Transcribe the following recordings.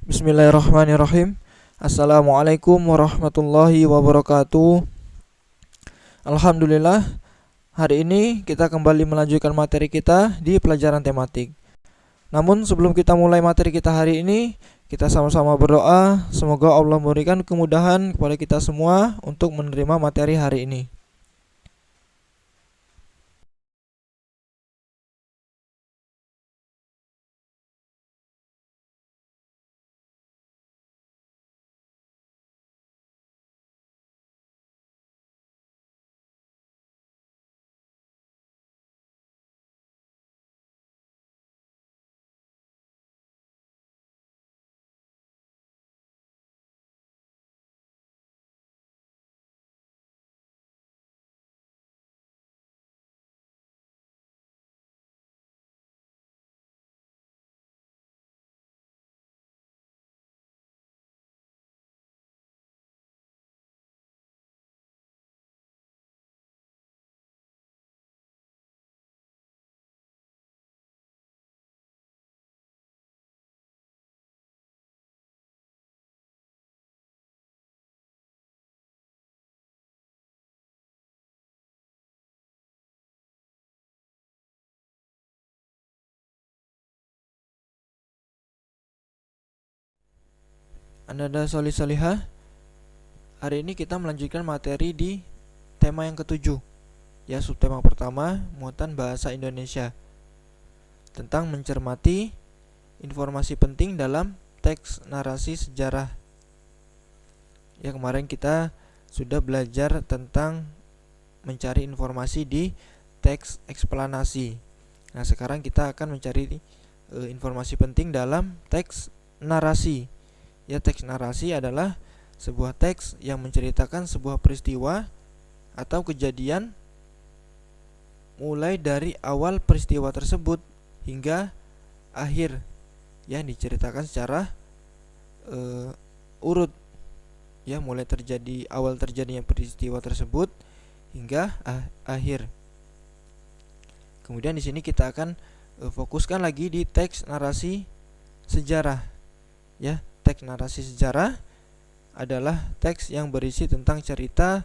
Bismillahirrahmanirrahim. Assalamualaikum warahmatullahi wabarakatuh. Alhamdulillah, hari ini kita kembali melanjutkan materi kita di pelajaran tematik. Namun sebelum kita mulai materi kita hari ini, kita sama-sama berdoa semoga Allah memberikan kemudahan kepada kita semua untuk menerima materi hari ini. Anda solih solihah. Hari ini kita melanjutkan materi di tema yang ketujuh, ya, subtema pertama, muatan bahasa Indonesia, tentang mencermati informasi penting dalam teks narasi sejarah. Ya, kemarin kita sudah belajar tentang mencari informasi di teks eksplanasi. Nah, sekarang kita akan mencari informasi penting dalam teks narasi. Ya, teks narasi adalah sebuah teks yang menceritakan sebuah peristiwa atau kejadian mulai dari awal peristiwa tersebut hingga akhir, yang diceritakan secara urut, ya, mulai awal terjadinya peristiwa tersebut hingga akhir. Kemudian di sini kita akan fokuskan lagi di teks narasi sejarah. Ya, teks narasi sejarah adalah teks yang berisi tentang cerita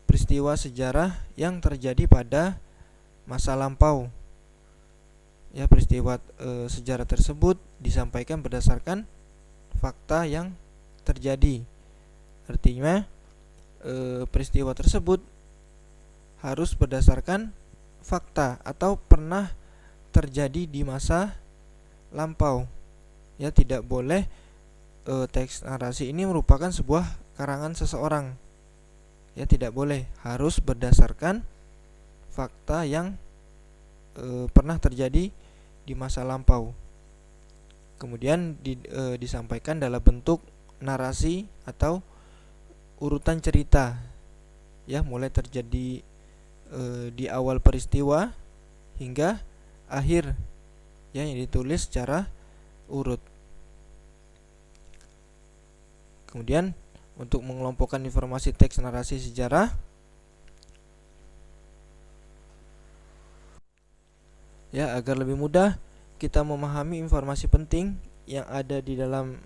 peristiwa sejarah yang terjadi pada masa lampau. Ya, peristiwa sejarah tersebut disampaikan berdasarkan fakta yang terjadi. Artinya peristiwa tersebut harus berdasarkan fakta atau pernah terjadi di masa lampau. Ya, tidak boleh teks narasi ini merupakan sebuah karangan seseorang. Ya, tidak boleh, harus berdasarkan fakta yang pernah terjadi di masa lampau. Kemudian disampaikan dalam bentuk narasi atau urutan cerita. Ya, mulai terjadi di awal peristiwa hingga akhir, ya, yang ditulis secara urut. Kemudian untuk mengelompokkan informasi teks narasi sejarah, ya, agar lebih mudah kita memahami informasi penting yang ada di dalam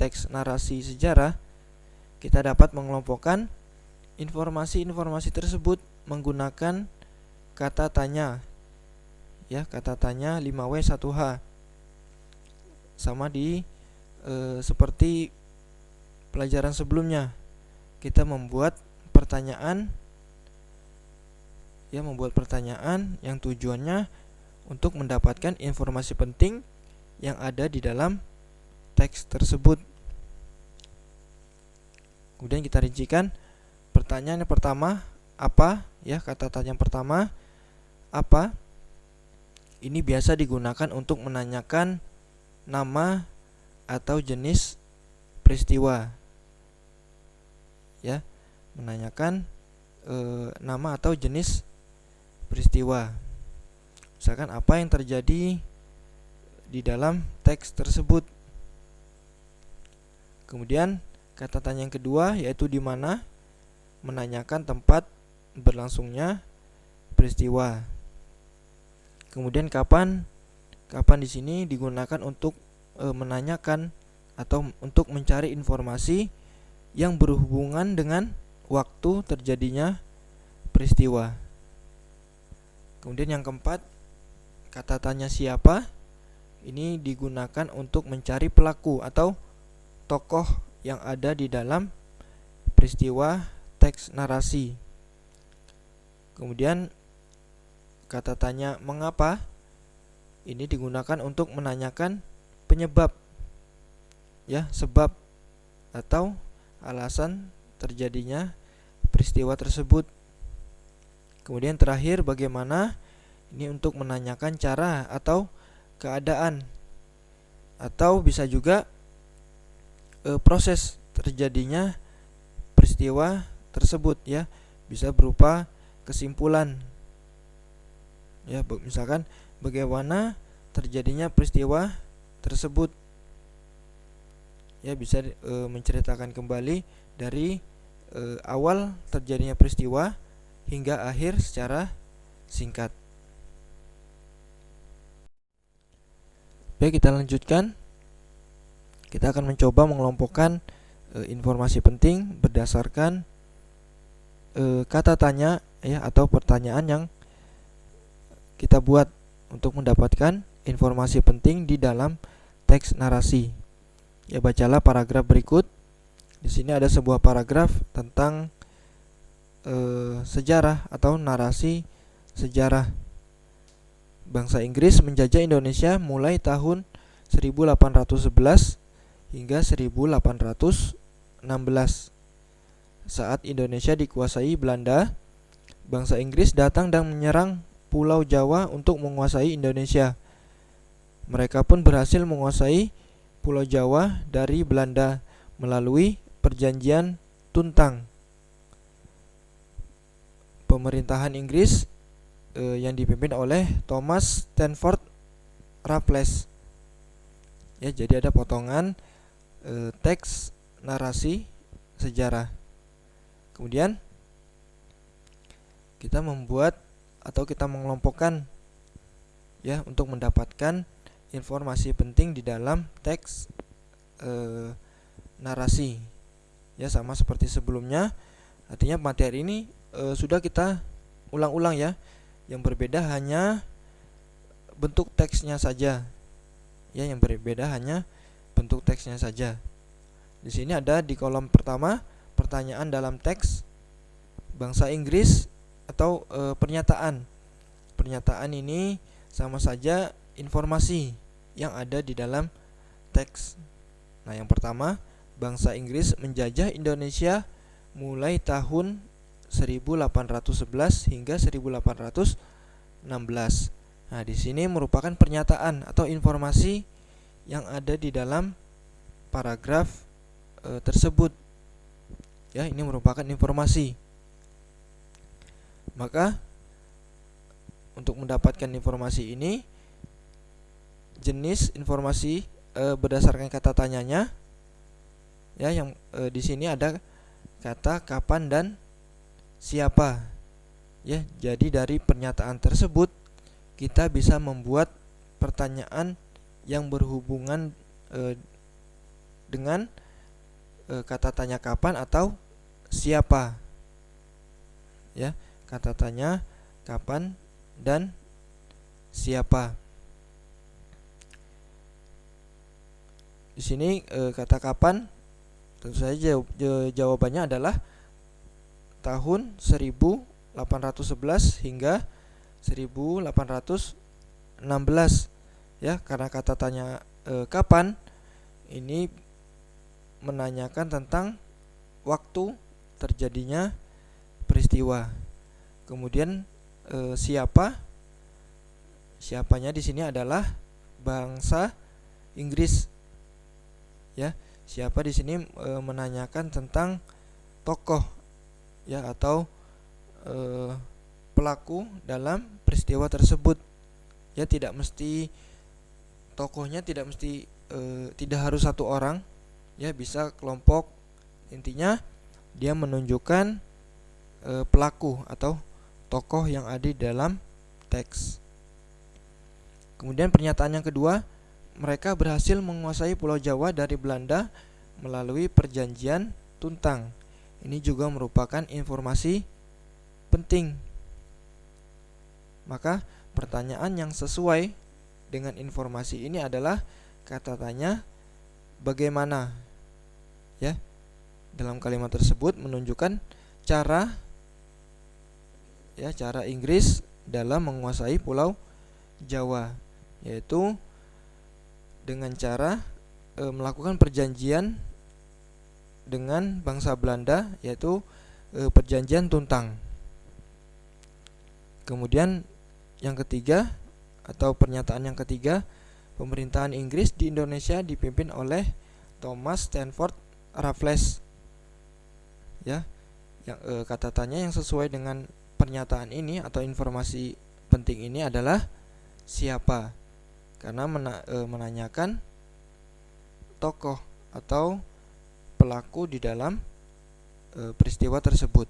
teks narasi sejarah, kita dapat mengelompokkan informasi-informasi tersebut menggunakan kata tanya. Ya, kata tanya 5W 1H. Sama seperti pelajaran sebelumnya, kita membuat pertanyaan yang tujuannya untuk mendapatkan informasi penting yang ada di dalam teks tersebut. Kemudian kita rincikan pertanyaan yang pertama, apa? Ya, kata tanya yang pertama, apa? Ini biasa digunakan untuk menanyakan nama atau jenis peristiwa. Ya, menanyakan nama atau jenis peristiwa. Misalkan apa yang terjadi di dalam teks tersebut. Kemudian Kata tanya yang kedua yaitu di mana, menanyakan tempat berlangsungnya peristiwa. Kemudian kapan di sini digunakan untuk menanyakan atau untuk mencari informasi yang berhubungan dengan waktu terjadinya peristiwa. Kemudian yang keempat, kata tanya siapa ini digunakan untuk mencari pelaku atau tokoh yang ada di dalam peristiwa teks narasi. Kemudian kata tanya mengapa ini digunakan untuk menanyakan penyebab, ya, sebab atau alasan terjadinya peristiwa tersebut. Kemudian terakhir bagaimana, ini untuk menanyakan cara atau keadaan, atau bisa juga proses terjadinya peristiwa tersebut, ya, bisa berupa kesimpulan, ya, misalkan bagaimana terjadinya peristiwa tersebut, ya, bisa menceritakan kembali dari awal terjadinya peristiwa hingga akhir secara singkat. Baik, kita lanjutkan. Kita akan mencoba mengelompokkan informasi penting berdasarkan kata tanya, ya, atau pertanyaan yang kita buat untuk mendapatkan informasi penting di dalam teks narasi. Ya, bacalah paragraf berikut. Di sini ada sebuah paragraf tentang sejarah atau narasi sejarah. Bangsa Inggris menjajah Indonesia mulai tahun 1811 hingga 1816. Saat Indonesia dikuasai Belanda, bangsa Inggris datang dan menyerang Pulau Jawa untuk menguasai Indonesia. Mereka pun berhasil menguasai Pulau Jawa dari Belanda melalui Perjanjian Tuntang. Pemerintahan Inggris yang dipimpin oleh Thomas Stamford Raffles. Ya, jadi ada potongan teks narasi sejarah. Kemudian kita membuat atau kita mengelompokkan, ya, untuk mendapatkan informasi penting di dalam teks narasi. Ya, sama seperti sebelumnya. Artinya materi ini sudah kita ulang-ulang, ya. Yang berbeda hanya bentuk teksnya saja. Ya, yang berbeda hanya bentuk teksnya saja. Di sini ada di kolom pertama pertanyaan dalam teks bangsa Inggris atau pernyataan. Pernyataan ini sama saja informasi yang ada di dalam teks. Nah, yang pertama, bangsa Inggris menjajah Indonesia mulai tahun 1811 hingga 1816. Nah, di sini merupakan pernyataan atau informasi yang ada di dalam paragraf tersebut. Ya, ini merupakan informasi. Maka untuk mendapatkan informasi ini, jenis informasi berdasarkan kata tanyanya, ya, yang di sini ada kata kapan dan siapa. Ya, jadi dari pernyataan tersebut kita bisa membuat pertanyaan yang berhubungan dengan kata tanya kapan atau siapa. Ya, kata tanya kapan dan siapa. Di sini kata kapan tentu saja jawabannya adalah tahun 1811 hingga 1816. Ya, karena kata tanya kapan ini menanyakan tentang waktu terjadinya peristiwa. Kemudian siapa? Siapanya di sini adalah bangsa Inggris. Ya, siapa di sini menanyakan tentang tokoh, ya, atau pelaku dalam peristiwa tersebut. Ya, tidak mesti tokohnya, tidak mesti tidak harus satu orang, ya, bisa kelompok Intinya dia menunjukkan pelaku atau tokoh yang ada di dalam teks. Kemudian pernyataan yang kedua, mereka berhasil menguasai Pulau Jawa dari Belanda melalui perjanjian Tuntang. Ini juga merupakan informasi penting. Maka pertanyaan yang sesuai dengan informasi ini adalah kata tanya bagaimana. Ya. Dalam kalimat tersebut menunjukkan cara Inggris dalam menguasai Pulau Jawa, yaitu dengan cara melakukan perjanjian dengan bangsa Belanda, yaitu perjanjian Tuntang. Kemudian yang ketiga atau pernyataan yang ketiga, pemerintahan Inggris di Indonesia dipimpin oleh Thomas Stamford Raffles. Ya, yang kata tanya yang sesuai dengan pernyataan ini atau informasi penting ini adalah siapa? Karena menanyakan tokoh atau pelaku di dalam peristiwa tersebut.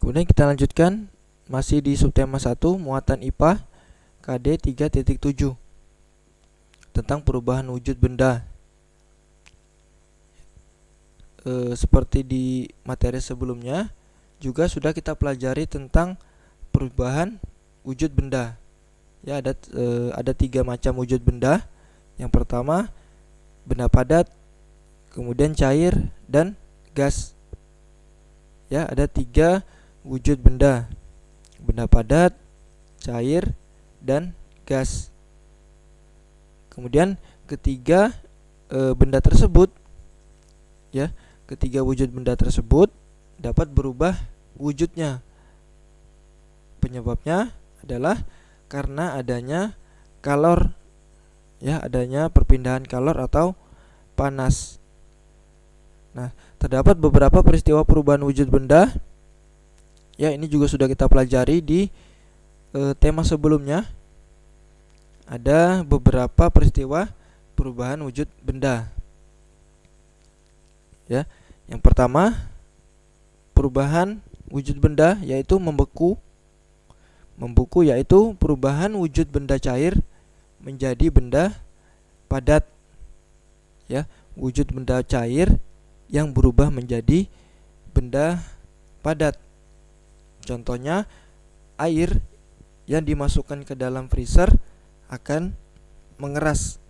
Kemudian kita lanjutkan masih di subtema 1 muatan IPA KD 3.7 tentang perubahan wujud benda. Seperti di materi sebelumnya juga sudah kita pelajari tentang perubahan wujud benda. Ya, ada 3 macam wujud benda. Yang pertama benda padat, kemudian cair dan gas. Ya, ada 3 wujud benda: benda padat, cair dan gas. Kemudian ketiga benda tersebut, ya, ketiga wujud benda tersebut dapat berubah wujudnya. Penyebabnya adalah karena adanya kalor, ya, adanya perpindahan kalor atau panas. Nah, terdapat beberapa peristiwa perubahan wujud benda. Ya, ini juga sudah kita pelajari di tema sebelumnya. Ada beberapa peristiwa perubahan wujud benda. Ya, yang pertama perubahan wujud benda yaitu membeku. Membeku yaitu perubahan wujud benda cair menjadi benda padat. Ya, wujud benda cair yang berubah menjadi benda padat. Contohnya air yang dimasukkan ke dalam freezer akan mengeras.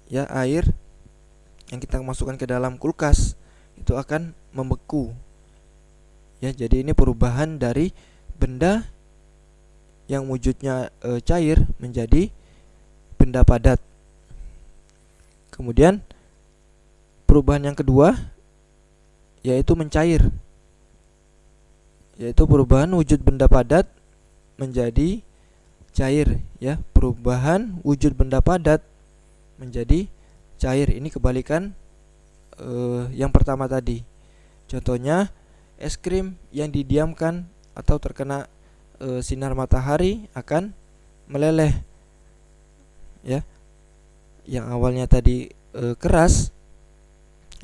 Ya, air yang kita masukkan ke dalam kulkas itu akan membeku. Ya, jadi ini perubahan dari benda yang wujudnya cair menjadi benda padat. Kemudian perubahan yang kedua yaitu mencair, yaitu perubahan wujud benda padat menjadi cair. Ya, perubahan wujud benda padat menjadi cair. Ini kebalikan yang pertama tadi. Contohnya es krim yang didiamkan atau terkena sinar matahari akan meleleh. Ya, yang awalnya tadi keras,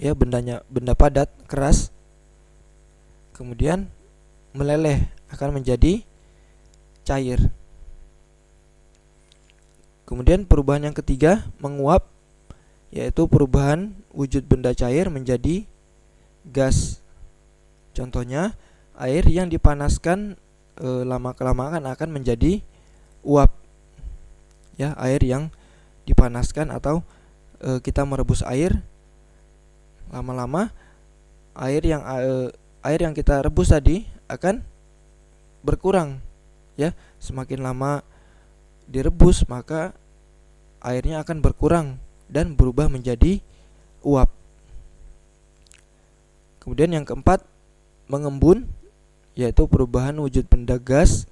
ya, benda padat keras, kemudian meleleh akan menjadi cair. Kemudian perubahan yang ketiga menguap, yaitu perubahan wujud benda cair menjadi gas. Contohnya air yang dipanaskan lama-kelamaan akan menjadi uap. Ya, air yang dipanaskan atau kita merebus air, lama-lama air yang kita rebus tadi akan berkurang. Ya, semakin lama direbus maka airnya akan berkurang dan berubah menjadi uap. Kemudian yang keempat mengembun, yaitu perubahan wujud benda gas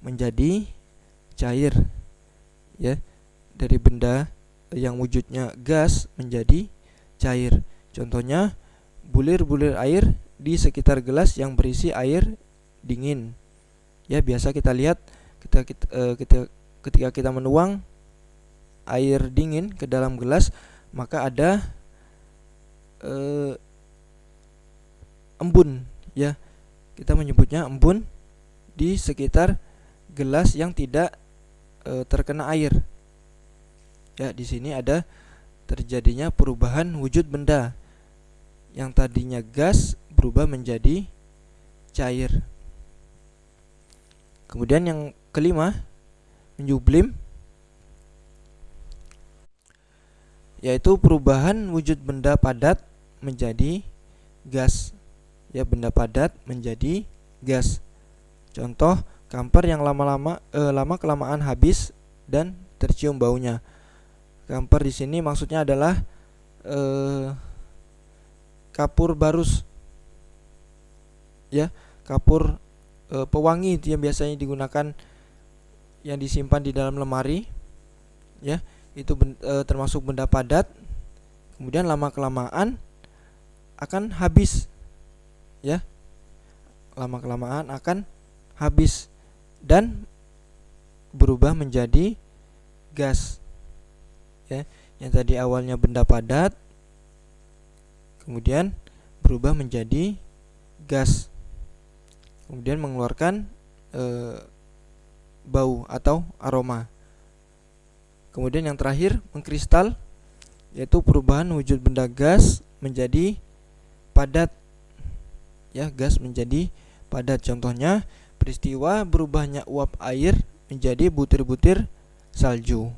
menjadi cair. Ya, dari benda yang wujudnya gas menjadi cair. Contohnya bulir-bulir air di sekitar gelas yang berisi air dingin. Ya, biasa kita lihat ketika kita menuang air dingin ke dalam gelas, maka ada embun, ya. Kita menyebutnya embun di sekitar gelas yang tidak terkena air. Ya, di sini ada terjadinya perubahan wujud benda yang tadinya gas berubah menjadi cair. Kemudian yang kelima, menyublim, yaitu perubahan wujud benda padat menjadi gas. Ya, benda padat menjadi gas. Contoh, kamper yang lama kelamaan habis dan tercium baunya. Kamper di sini maksudnya adalah kapur barus. Ya, kapur pewangi itu yang biasanya digunakan, yang disimpan di dalam lemari. Ya, itu termasuk benda padat. Kemudian lama kelamaan akan habis. Ya, lama kelamaan akan habis dan berubah menjadi gas. Ya, yang tadi awalnya benda padat kemudian berubah menjadi gas, kemudian mengeluarkan bau atau aroma. Kemudian yang terakhir, mengkristal, yaitu perubahan wujud benda gas menjadi padat. Ya, gas menjadi padat. Contohnya, peristiwa berubahnya uap air menjadi butir-butir salju.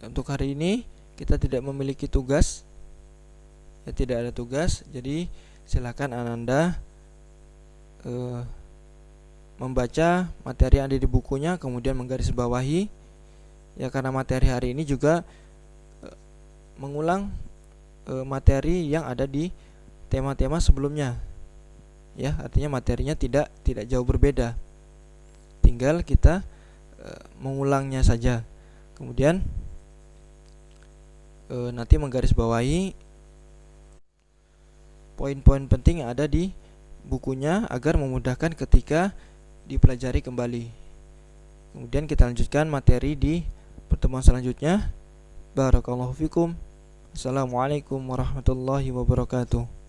Untuk hari ini kita tidak memiliki tugas. Ya, tidak ada tugas. Jadi silakan Ananda membaca materi yang ada di bukunya, kemudian menggarisbawahi. Ya, karena materi hari ini juga mengulang materi yang ada di tema-tema sebelumnya. Ya, artinya materinya tidak jauh berbeda. Tinggal kita mengulangnya saja. Kemudian nanti menggarisbawahi poin-poin penting yang ada di bukunya agar memudahkan ketika dipelajari kembali. Kemudian kita lanjutkan materi di pertemuan selanjutnya. Barakallahu fikum. Assalamualaikum warahmatullahi wabarakatuh.